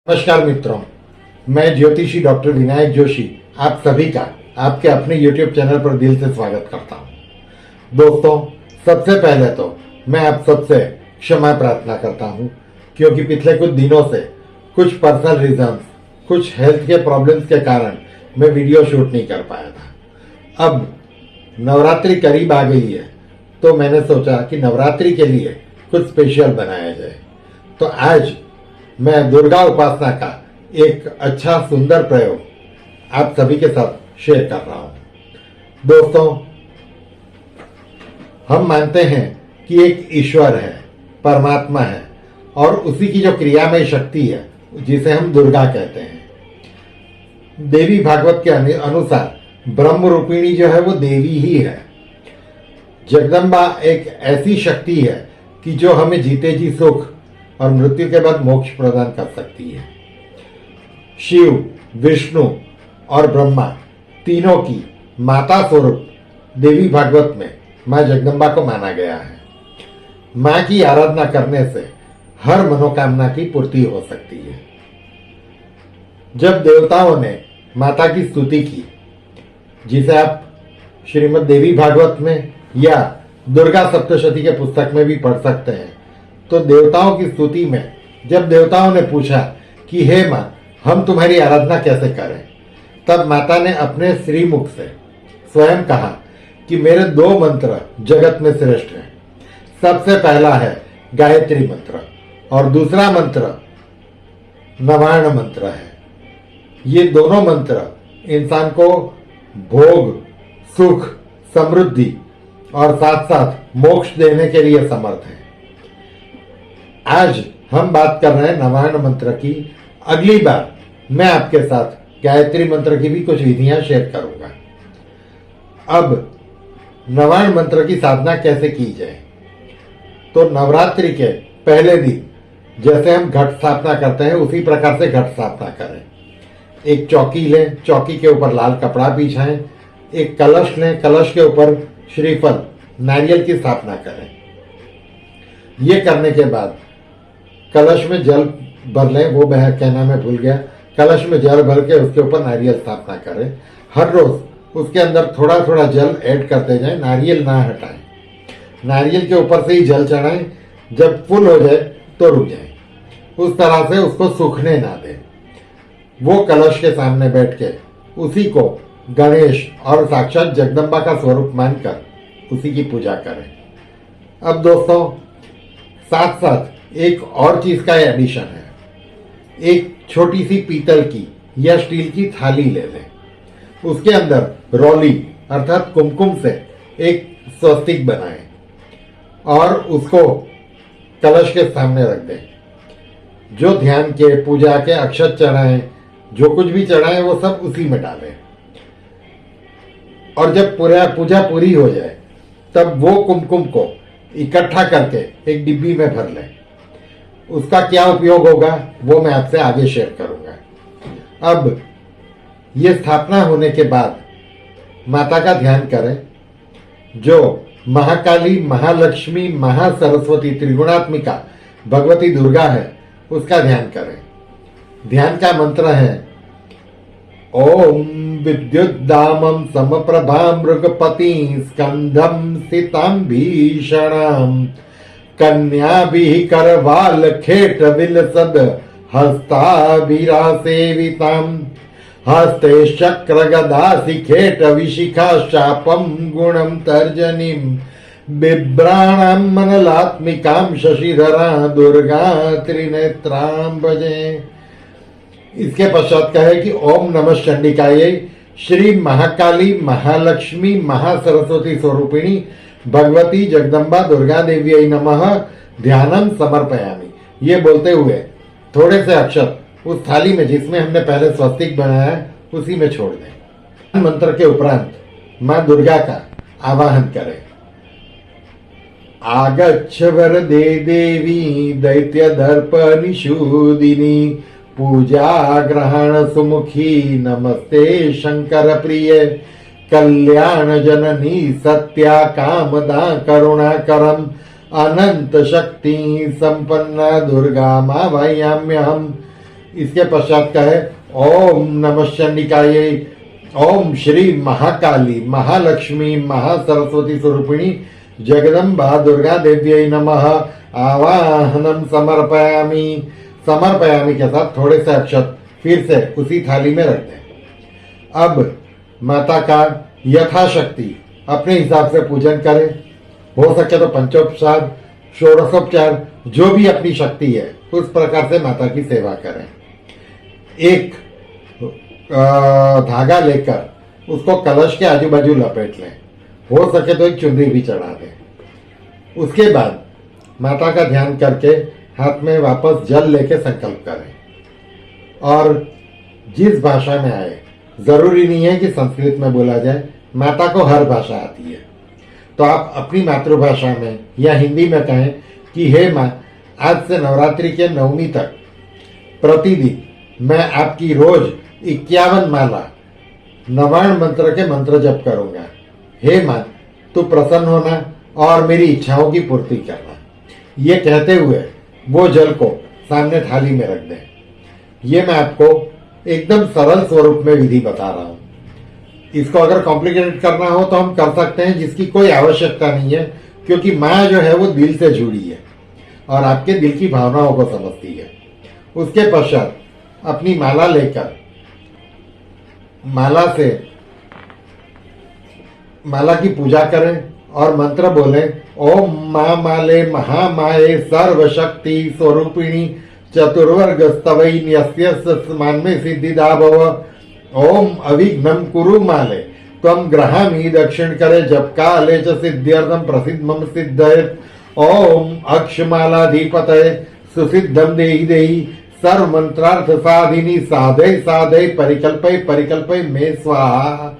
नमस्कार मित्रों, मैं ज्योतिषी डॉक्टर विनायक जोशी आप सभी का आपके अपने YouTube चैनल पर दिल से स्वागत करता हूं। दोस्तों, सबसे पहले तो मैं आप सबसे क्षमा प्रार्थना करता हूं क्योंकि पिछले कुछ दिनों से कुछ पर्सनल रीजंस, कुछ हेल्थ के प्रॉब्लम्स के कारण मैं वीडियो शूट नहीं कर पाया था। अब नवरात्रि करीब आ गई है तो मैंने सोचा कि नवरात्रि के लिए कुछ स्पेशल बनाया जाए। तो आज मैं दुर्गा उपासना का एक अच्छा सुंदर प्रयोग आप सभी के साथ शेयर कर रहा हूं। दोस्तों, हम मानते हैं कि एक ईश्वर है, परमात्मा है और उसी की जो क्रियामय शक्ति है जिसे हम दुर्गा कहते हैं। देवी भागवत के अनुसार ब्रह्म रूपिणी जो है वो देवी ही है। जगदम्बा एक ऐसी शक्ति है कि जो हमें जीते जी सुख और मृत्यु के बाद मोक्ष प्रदान कर सकती है। शिव, विष्णु और ब्रह्मा तीनों की माता स्वरूप देवी भागवत में मां जगदम्बा को माना गया है। मां की आराधना करने से हर मनोकामना की पूर्ति हो सकती है। जब देवताओं ने माता की स्तुति की, जिसे आप श्रीमद् देवी भागवत में या दुर्गा सप्तशती के पुस्तक में भी पढ़ सकते हैं, तो देवताओं की स्तुति में जब देवताओं ने पूछा कि हे मां, हम तुम्हारी आराधना कैसे करें, तब माता ने अपने श्रीमुख से स्वयं कहा कि मेरे दो मंत्र जगत में श्रेष्ठ हैं। सबसे पहला है गायत्री मंत्र और दूसरा मंत्र नवार्ण मंत्र है। ये दोनों मंत्र इंसान को भोग, सुख, समृद्धि और साथ साथ मोक्ष देने के लिए समर्थ है। आज हम बात कर रहे हैं नवार्ण मंत्र की। अगली बार मैं आपके साथ गायत्री मंत्र की भी कुछ विधियां शेयर करूंगा। अब नवार्ण मंत्र की साधना कैसे की जाए, तो नवरात्रि के पहले दिन जैसे हम घट स्थापना करते हैं उसी प्रकार से घट स्थापना करें। एक चौकी लें, चौकी के ऊपर लाल कपड़ा बिछाएं, एक कलश लें, कलश के ऊपर श्रीफल, नारियल की स्थापना करें। ये करने के बाद कलश में जल भर लें, वो क्या नाम है भूल गया, कलश में जल भर के उसके ऊपर नारियल स्थापना करें। हर रोज उसके अंदर थोड़ा थोड़ा जल ऐड करते जाएं, नारियल ना हटाएं। नारियल के ऊपर से ही जल चढ़ाएं, जब फुल हो जाए तो रुक जाएं। उस तरह से उसको सूखने ना दें। वो कलश के सामने बैठ के उसी को गणेश और साक्षात जगदम्बा का स्वरूप मानकर उसी की पूजा करें। अब दोस्तों, साथ साथ एक और चीज का एडिशन है। एक छोटी सी पीतल की या स्टील की थाली ले लें, उसके अंदर रौली अर्थात कुमकुम से एक स्वस्तिक बनाएं और उसको कलश के सामने रख दें। जो ध्यान के, पूजा के अक्षत चढ़ाएं, जो कुछ भी चढ़ाएं वो सब उसी में डालें। और जब पूजा पूरी हो जाए तब वो कुमकुम को इकट्ठा करके एक डिब्बी में भर लें। उसका क्या उपयोग होगा वो मैं आपसे आगे शेयर करूंगा। अब ये स्थापना होने के बाद माता का ध्यान करें। जो महाकाली, महालक्ष्मी, महासरस्वती, त्रिगुणात्मिका भगवती दुर्गा है उसका ध्यान करें। ध्यान का मंत्र है ओम विद्युद्दामं समप्रभां मृगपति स्कंधं स्थितां भीषणां कन्याभिः करवाल खेट विलसद हस्ताभिरासेवितां हस्ते शक्र गदा शिखेट विशिखा शापं गुणं तर्जनीं बिभ्राणां मनलात्मिकां शशिधरा दुर्गा त्रिनेत्रां भजे। इसके पश्चात कहे कि ओम नमः चंडिकायै श्री महाकाली, महालक्ष्मी, महासरस्वती स्वरूपिणी भगवती जगदम्बा दुर्गा देवी नमः ध्यानम समर्पयामि। ये बोलते हुए थोड़े से अक्षत उस थाली में जिसमें हमने पहले स्वस्तिक बनाया है उसी में छोड़ दें। मंत्र के उपरांत मां दुर्गा का आवाहन करें। आगच्छ वरदे देवी दैत्य दर्प निषूदिनी पूजा ग्रहण सुमुखी नमस्ते शंकर प्रिय कल्याण जननी सत्या कामदा करुणाकरम अनंत शक्ति संपन्ना दुर्गा मावयाम्यहम् इसके पश्चात कहे ओम नमः शनिकाये, ओम श्री महाकाली महालक्ष्मी महासरस्वती स्वरूपिणी जगदम्बा दुर्गा देव्यै नमः आवाहनम समर्पयामि। समर्पयामि के साथ थोड़े से अक्षत फिर से उसी थाली में रख दें। अब माता का यथाशक्ति अपने हिसाब से पूजन करें। हो सके तो पंचोपचार षोडशोपचार जो भी अपनी शक्ति है उस प्रकार से माता की सेवा करें। एक धागा लेकर उसको कलश के आजू बाजू लपेट लें। हो सके तो एक चुनरी भी चढ़ा दें। उसके बाद माता का ध्यान करके हाथ में वापस जल लेके संकल्प करें और जिस भाषा में आए, जरूरी नहीं है कि संस्कृत में बोला जाए, माता को हर भाषा आती है, तो आप अपनी मातृभाषा में या हिंदी में कहें कि हे माँ, आज से नवरात्रि के नवमी तक प्रतिदिन मैं आपकी रोज 51 माला नवाण मंत्र के मंत्र जप करूंगा। हे माँ, तू प्रसन्न होना और मेरी इच्छाओं की पूर्ति करना। ये कहते हुए वो जल को सामने थाली में रख दें। ये मैं आपको एकदम सरल स्वरूप में विधि बता रहा हूं। इसको अगर कॉम्प्लिकेटेड करना हो तो हम कर सकते हैं, जिसकी कोई आवश्यकता नहीं है, क्योंकि माँ जो है वो दिल से जुड़ी है और आपके दिल की भावनाओं को समझती है। उसके पश्चात अपनी माला लेकर माला की पूजा करें और मंत्र बोलें ओम माँ माले महामाये सर्वशक्ति स्वरूपिणी चतुर्वर्ग स्तवै न्यस्यस्मान में सिद्धिदा भव। ओम अविघ्नं कुरु माले त्वं ग्रहामि दक्षिण करे जप काले च सिद्ध्यर्थं प्रसिद्धं सिद्धयेत्। ओम अक्षमालाधिपतये सुसिद्धं देहि देहि सर्व मंत्रार्थ साधिनी साधे साधे परिकल्पय परिकल्पय में स्वाहा।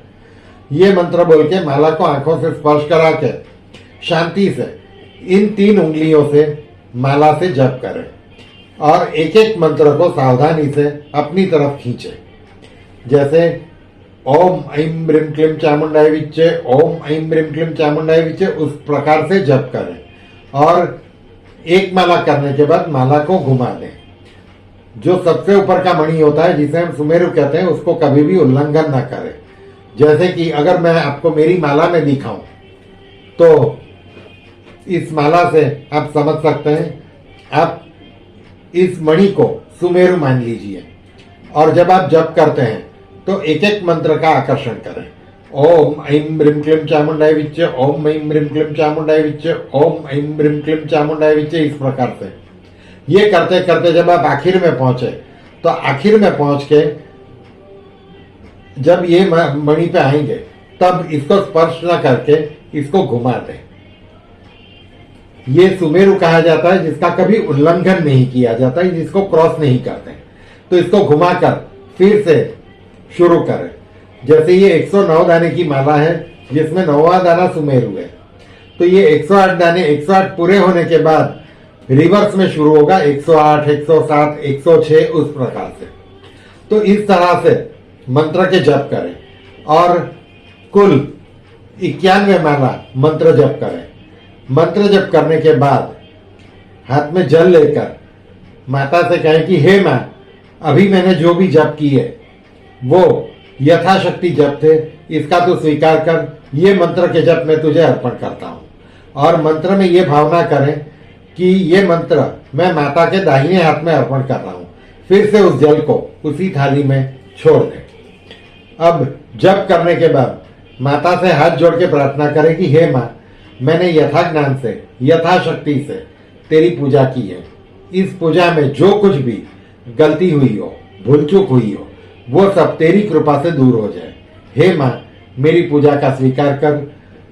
ये मंत्र बोल के माला को आंखों से स्पर्श करा के शांति से इन 3 उंगलियों से माला से जप करें और एक एक मंत्र को सावधानी से अपनी तरफ खींचे। जैसे ओम ऐं ब्रीं क्लीं चामुंडाय विच्चे, ओम ऐं ब्रीं क्लीं चामुंडाय विच्चे, उस प्रकार से जप करें और एक माला करने के बाद माला को घुमा दें। जो सबसे ऊपर का मणि होता है, जिसे हम सुमेरु कहते हैं, उसको कभी भी उल्लंघन ना करें। जैसे कि अगर मैं आपको मेरी माला में दिखाऊं तो इस माला से आप समझ सकते हैं। आप इस मणि को सुमेरु मान लीजिए और जब आप जप करते हैं तो एक एक मंत्र का आकर्षण करें। ओम ऐं ब्रीं क्लीं चामुंडाय विच्चे, ओम ऐं ब्रीं क्लीं चामुंडाय विच्चे, ओम ऐं ब्रीं क्लीं चामुंडाय विच्चे, इस प्रकार से ये करते करते जब आप आखिर में पहुंचे तो आखिर में पहुंच के जब ये मणि पे आएंगे तब इसको स्पर्श न करके इसको घुमा दें। ये सुमेरु कहा जाता है, जिसका कभी उल्लंघन नहीं किया जाता है, जिसको क्रॉस नहीं करते। तो इसको घुमाकर फिर से शुरू करें। जैसे ये 109 दाने की माला है जिसमें 9वां दाना सुमेरु है, तो ये 108 दाने 108 पूरे होने के बाद रिवर्स में शुरू होगा 108, 107, 106, उस प्रकार से। तो इस तरह से मंत्र के जप करें और कुल 91 माला मंत्र जप करें। मंत्र जप करने के बाद हाथ में जल लेकर माता से कहें कि हे माँ, अभी मैंने जो भी जप की है वो यथाशक्ति जप थे, इसका तू स्वीकार कर। ये मंत्र के जप मैं तुझे अर्पण करता हूं। और मंत्र में ये भावना करें कि ये मंत्र मैं माता के दाहिने हाथ में अर्पण कर रहा हूं। फिर से उस जल को उसी थाली में छोड़ दें। अब जप करने के बाद माता से हाथ जोड़ के प्रार्थना करें कि हे माँ, मैंने यथा ज्ञान से यथाशक्ति से तेरी पूजा की है। इस पूजा में जो कुछ भी गलती हुई हो, भूल चूक हुई हो, वो सब तेरी कृपा से दूर हो जाए। हे माँ, मेरी पूजा का स्वीकार कर,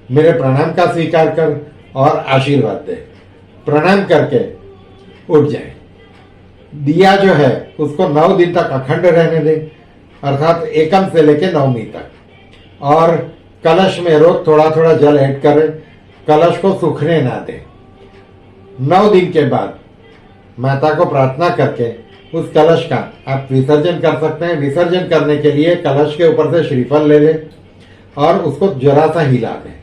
मेरे प्रणाम का स्वीकार कर और आशीर्वाद दे। प्रणाम करके उठ जाए। दिया जो है उसको 9 दिन तक अखंड रहने दे, अर्थात एकम से लेके नवमी तक। और कलश में रोज थोड़ा थोड़ा जल ऐड करें, कलश को सूखने ना दें। 9 दिन के बाद माता को प्रार्थना करके उस कलश का आप विसर्जन कर सकते हैं। विसर्जन करने के लिए कलश के ऊपर से श्रीफल ले लें और उसको जरा सा हिला दें।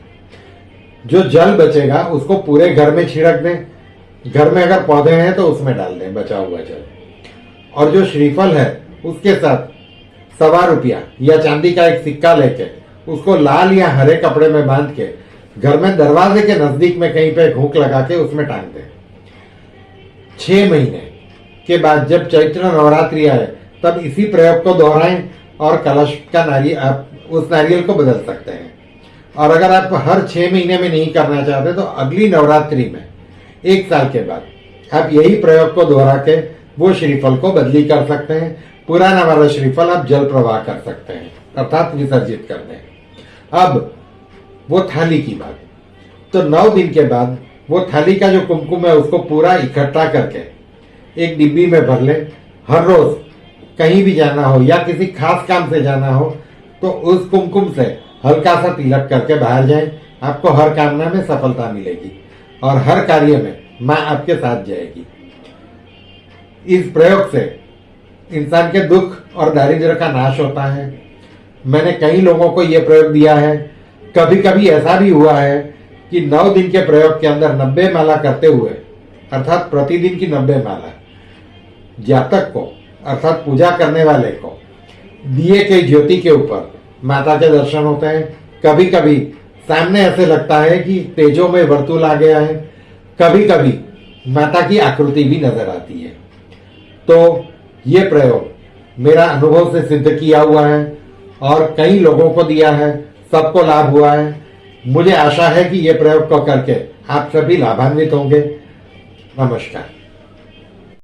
जो जल बचेगा उसको पूरे घर में छिड़क दें। घर में अगर पौधे हैं तो उसमें डाल दें बचा हुआ जल। और जो श्रीफल है उसके साथ ₹1.25 या चांदी का एक सिक्का लेके उसको लाल या हरे कपड़े में बांध के घर में दरवाजे के नजदीक में कहीं पे हुक लगा के उसमें टांग दें। 6 महीने के बाद जब चैत्र नवरात्रि आए तब इसी प्रयोग को दोहराएं और कलश का आप उस नारियल को बदल सकते हैं। और अगर आप हर 6 महीने में नहीं करना चाहते तो अगली नवरात्रि में 1 साल के बाद आप यही प्रयोग को दोहरा के वो श्रीफल को बदली कर सकते हैं। पुराना वाला श्रीफल आप जल प्रवाह कर सकते हैं अर्थात विसर्जित कर दें। अब वो थाली की बात, तो 9 दिन के बाद वो थाली का जो कुमकुम है उसको पूरा इकट्ठा करके एक डिब्बी में भर लें। हर रोज कहीं भी जाना हो या किसी खास काम से जाना हो तो उस कुमकुम से हल्का सा तिलक करके बाहर जाएं। आपको हर कामना में सफलता मिलेगी और हर कार्य में मां आपके साथ जाएगी। इस प्रयोग से इंसान के दुख और दारिद्र्य का नाश होता है। मैंने कई लोगों को यह प्रयोग दिया है। कभी कभी ऐसा भी हुआ है कि 9 दिन के प्रयोग के अंदर 90 माला करते हुए अर्थात प्रतिदिन की 90 माला जातक को अर्थात पूजा करने वाले को दिए के ज्योति के ऊपर माता के दर्शन होते हैं। कभी कभी सामने ऐसे लगता है कि तेजों में वर्तुल आ गया है, कभी कभी माता की आकृति भी नजर आती है। तो ये प्रयोग मेरा अनुभव से सिद्ध किया हुआ है और कई लोगों को दिया है, सबको लाभ हुआ है। मुझे आशा है कि ये प्रयोग को करके आप सभी लाभान्वित होंगे। नमस्कार।